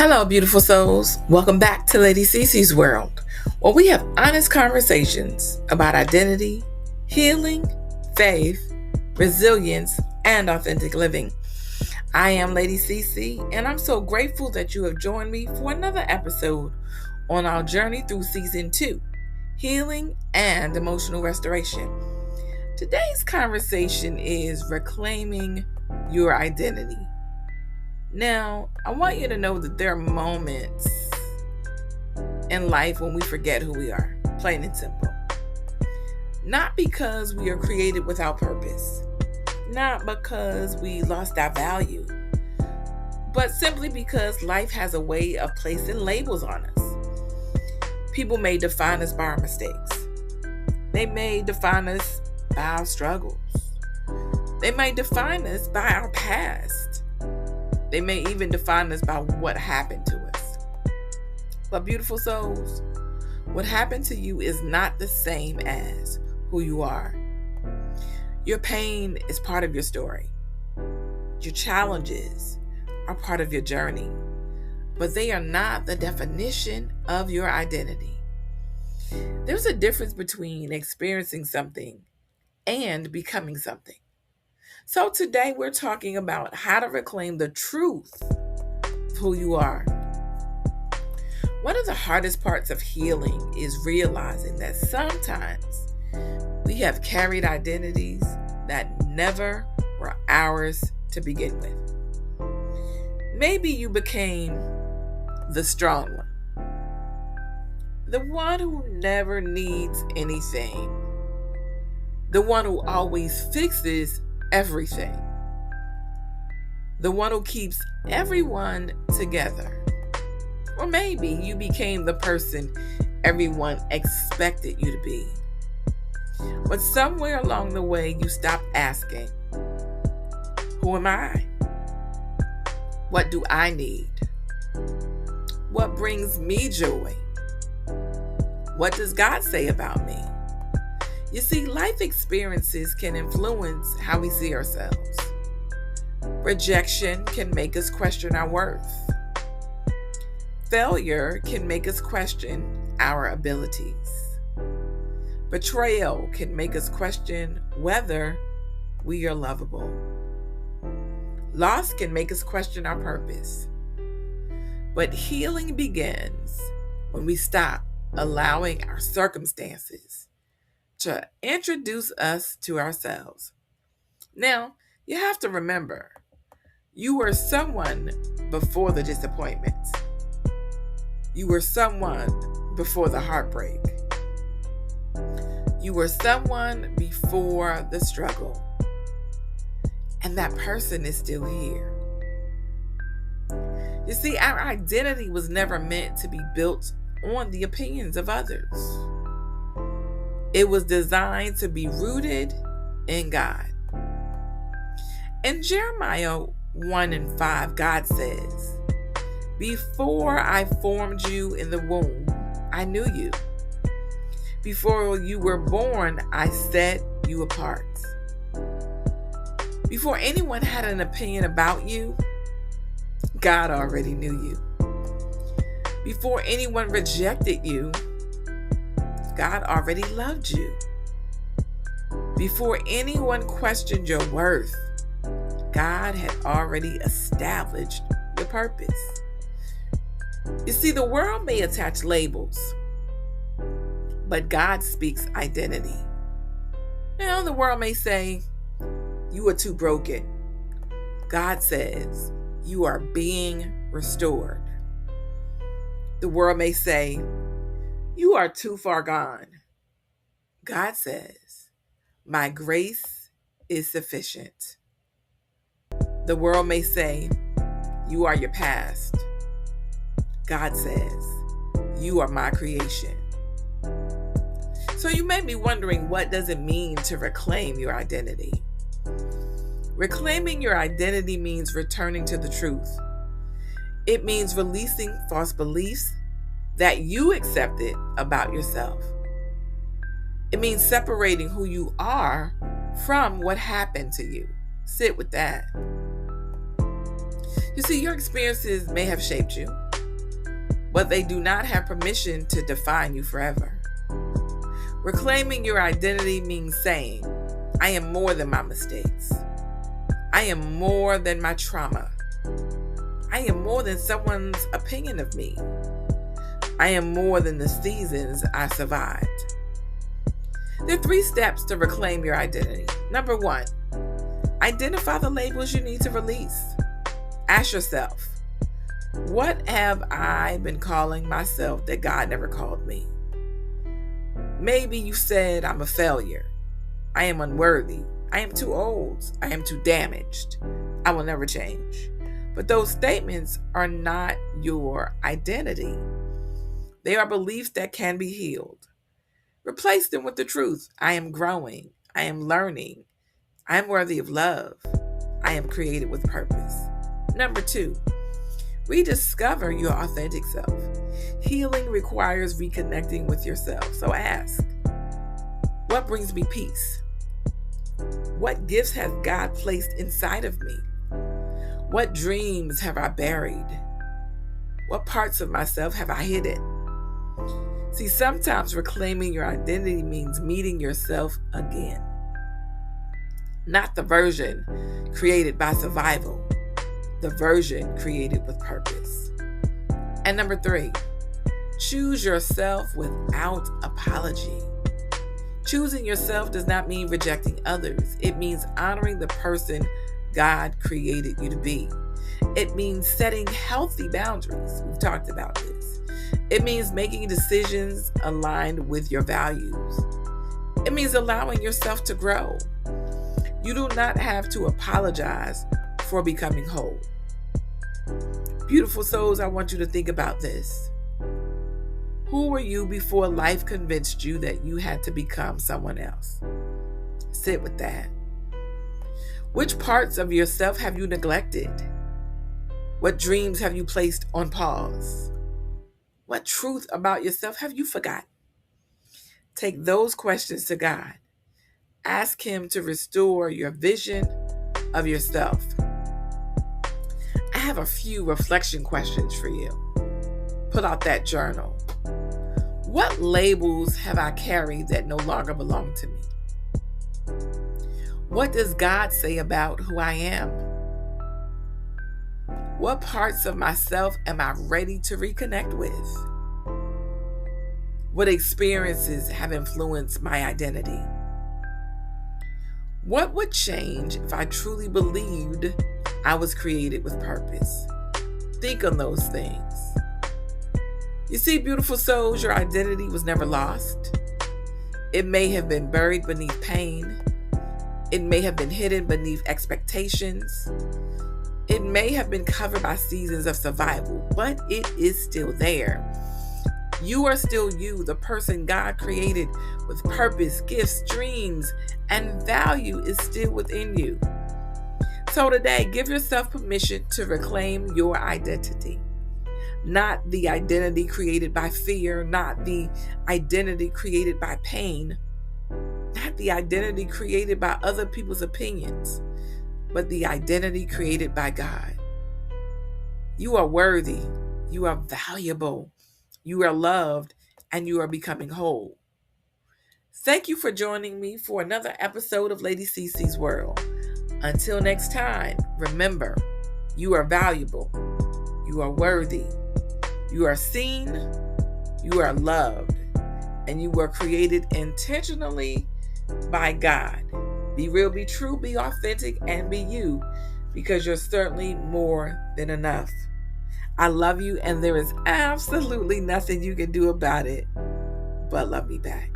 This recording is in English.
Hello, beautiful souls. Welcome back to Lady Cee Cee's world, where we have honest conversations about identity, healing, faith, resilience, and authentic living. I am Lady Cee Cee, and I'm so grateful that you have joined me for another episode on our journey through season 2, healing and emotional restoration. Today's conversation is reclaiming your identity. Now, I want you to know that there are moments in life when we forget who we are, plain and simple. Not because we are created without purpose, not because we lost our value, but simply because life has a way of placing labels on us. People may define us by our mistakes. They may define us by our struggles. They may define us by our past. They may even define us by what happened to us. But beautiful souls, what happened to you is not the same as who you are. Your pain is part of your story. Your challenges are part of your journey, but they are not the definition of your identity. There's a difference between experiencing something and becoming something. So today we're talking about how to reclaim the truth of who you are. One of the hardest parts of healing is realizing that sometimes we have carried identities that never were ours to begin with. Maybe you became the strong one, the one who never needs anything, the one who always fixes everything, the one who keeps everyone together. Or maybe you became the person everyone expected you to be. But somewhere along the way, you stopped asking, who am I? What do I need? What brings me joy? What does God say about me? You see, life experiences can influence how we see ourselves. Rejection can make us question our worth. Failure can make us question our abilities. Betrayal can make us question whether we are lovable. Loss can make us question our purpose. But healing begins when we stop allowing our circumstances to introduce us to ourselves. Now, you have to remember, you were someone before the disappointments. You were someone before the heartbreak. You were someone before the struggle. And that person is still here. You see, our identity was never meant to be built on the opinions of others. It was designed to be rooted in God. In Jeremiah 1:5, God says, "Before I formed you in the womb, I knew you. Before you were born, I set you apart." Before anyone had an opinion about you, God already knew you. Before anyone rejected you, God already loved you. Before anyone questioned your worth, God had already established your purpose. You see, the world may attach labels, but God speaks identity. Now, the world may say, you are too broken. God says, you are being restored. The world may say, you are too far gone. God says, my grace is sufficient. The world may say, you are your past. God says, you are my creation. So you may be wondering, what does it mean to reclaim your identity? Reclaiming your identity means returning to the truth. It means releasing false beliefs that you accepted about yourself. It means separating who you are from what happened to you. Sit with that. You see, your experiences may have shaped you. but they do not have permission to define you forever. Reclaiming your identity means saying, I am more than my mistakes. I am more than my trauma. I am more than someone's opinion of me. I am more than the seasons I survived. There are 3 steps to reclaim your identity. Number 1, identify the labels you need to release. Ask yourself, what have I been calling myself that God never called me? Maybe you said I'm a failure. I am unworthy. I am too old. I am too damaged. I will never change. But those statements are not your identity. They are beliefs that can be healed. Replace them with the truth. I am growing. I am learning. I am worthy of love. I am created with purpose. Number 2, rediscover your authentic self. Healing requires reconnecting with yourself. So ask, what brings me peace? What gifts has God placed inside of me? What dreams have I buried? What parts of myself have I hidden? See, sometimes reclaiming your identity means meeting yourself again. Not the version created by survival, the version created with purpose. And number 3, choose yourself without apology. Choosing yourself does not mean rejecting others. It means honoring the person God created you to be. It means setting healthy boundaries. We've talked about this. It means making decisions aligned with your values. It means allowing yourself to grow. You do not have to apologize for becoming whole. Beautiful souls, I want you to think about this. Who were you before life convinced you that you had to become someone else? Sit with that. Which parts of yourself have you neglected? What dreams have you placed on pause? What truth about yourself have you forgotten? Take those questions to God. Ask Him to restore your vision of yourself. I have a few reflection questions for you. Pull out that journal. What labels have I carried that no longer belong to me? What does God say about who I am? What parts of myself am I ready to reconnect with? What experiences have influenced my identity? What would change if I truly believed I was created with purpose? Think on those things. You see, beautiful souls, your identity was never lost. It may have been buried beneath pain. It may have been hidden beneath expectations. It may have been covered by seasons of survival, but it is still there. You are still you, the person God created with purpose, gifts, dreams, and value is still within you. So today, give yourself permission to reclaim your identity. Not the identity created by fear, not the identity created by pain, not the identity created by other people's opinions, but the identity created by God. You are worthy, you are valuable, you are loved, and you are becoming whole. Thank you for joining me for another episode of Lady Cee Cee's World. Until next time, remember, you are valuable, you are worthy, you are seen, you are loved, and you were created intentionally by God. Be real, be true, be authentic, and be you, because you're certainly more than enough. I love you, and there is absolutely nothing you can do about it but love me back.